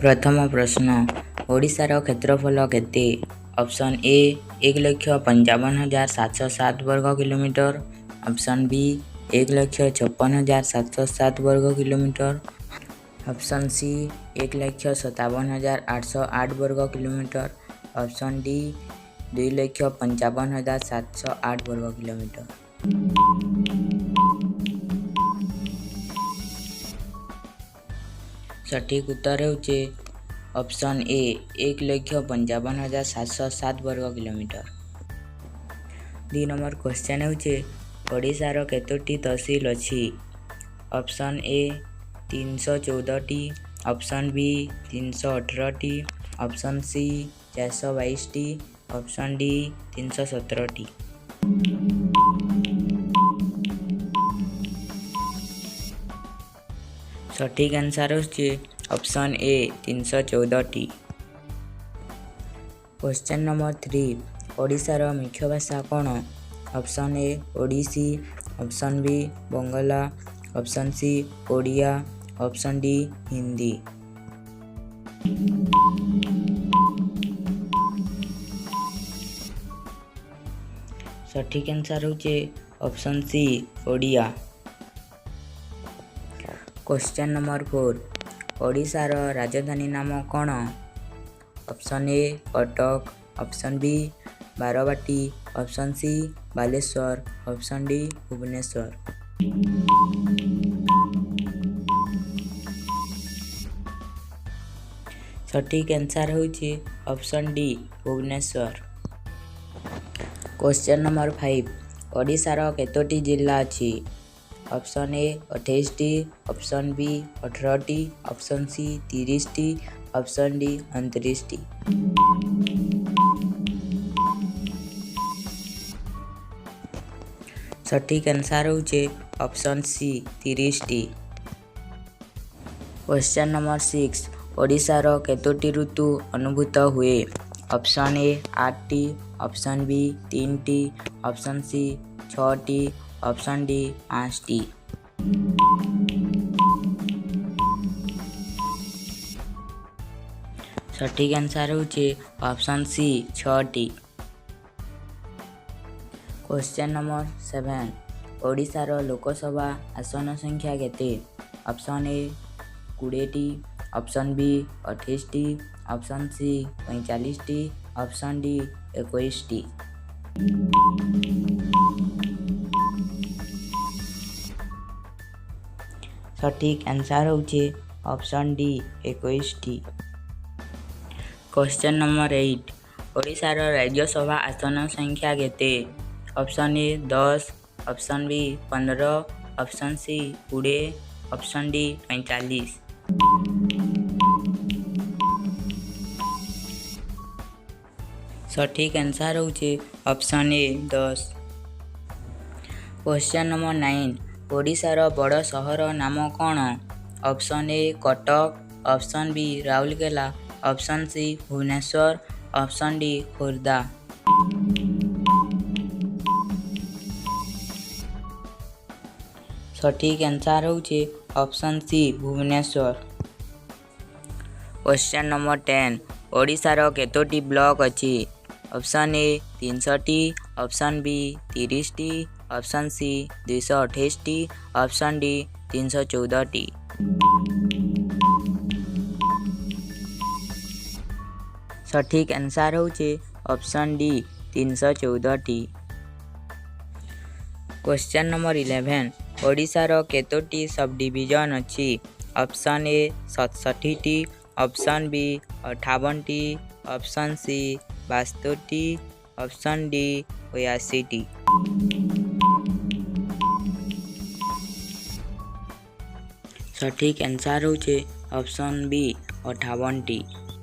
प्रथम प्रश्न ओडिशार क्षेत्रफल केते? ऑप्शन ए 1,55,707 वर्ग किलोमीटर, ऑप्शन बी 1,56,707 वर्ग किलोमीटर, ऑप्शन सी 1,57,808 वर्ग किलोमीटर, ऑप्शन डी 2,55,708 वर्ग किलोमीटर। सठिक उत्तर होचे ऑप्शन ए 1,55,707 वर्ग किलोमीटर। 2 नंबर क्वेश्चन होचे ओडिशार केतोटी तहसील अछि? ऑप्शन ए 314टी, ऑप्शन बी 318टी, ऑप्शन सी 422टी, ऑप्शन डी 317टी। सठिक आंसर होचे ऑप्शन ए 314टी। क्वेश्चन नंबर 3 ओडिशार मुख्य भाषा कौन? Option A Odissi, option B Bangla, option C Odia, option D Hindi. सठिक आंसर होचे option C Odia. Question number 4 ओडिशार राजधानी नाम कौन? Option A Cuttack, option B Barabati, option C Baleswar, option D Bhubaneswar. सठिक आंसर होचे option D Bhubaneswar. Question number 5 ओडिशार केतोटी जिला अछि? ऑप्शन ए 28टी, ऑप्शन बी 18टी, ऑप्शन सी 30टी, ऑप्शन डी 29टी। सठिक आंसर होचे ऑप्शन सी 30टी। क्वेश्चन नंबर 6 ओडिशार केतोटी ऋतु अनुभूत हुए? ऑप्शन ए 8टी, ऑप्शन बी 3टी, ऑप्शन सी 6टी, ऑप्शन डी 5टी। सठिक आंसर होचे ऑप्शन सी 6टी। क्वेश्चन नंबर 7 ओडिशार लोकसभा आसन संख्या केते? ऑप्शन ए 20टी, ऑप्शन बी 28टी, ऑप्शन सी 45टी, ऑप्शन डी 21टी। सठिक आंसर होचे ऑप्शन डी 21टी। क्वेश्चन नंबर 8 ओडिशार राज्यसभा आसन संख्या केते? Option A 10, option B 15, option C 20, option D 45। सठिक आंसर होचे ऑप्शन ए 10। क्वेश्चन नंबर 9 ओडिशार बड़ सहर नाम कौन? Option A Cuttack, option B Rourkela, option C Bhubaneswar, option D Khordha. सठिक आंसर होचे option C Bhubaneswar. Question number 10 ओडिशार केतोटी ब्लॉक अछि? ऑप्शन ए 300टी, ऑप्शन बी 30टी, ऑप्शन सी 228टी, ऑप्शन डी 314टी। सठिक आंसर होचे ऑप्शन डी 314टी। क्वेश्चन नंबर 11 ओडिशार केतोटी सब डिविजन अछि? ऑप्शन ए 67टी, ऑप्शन बी 58टी, ऑप्शन सी 72टी, ऑप्शन डी 82टी। सठिक आंसर होचे ऑप्शन बी 58टी।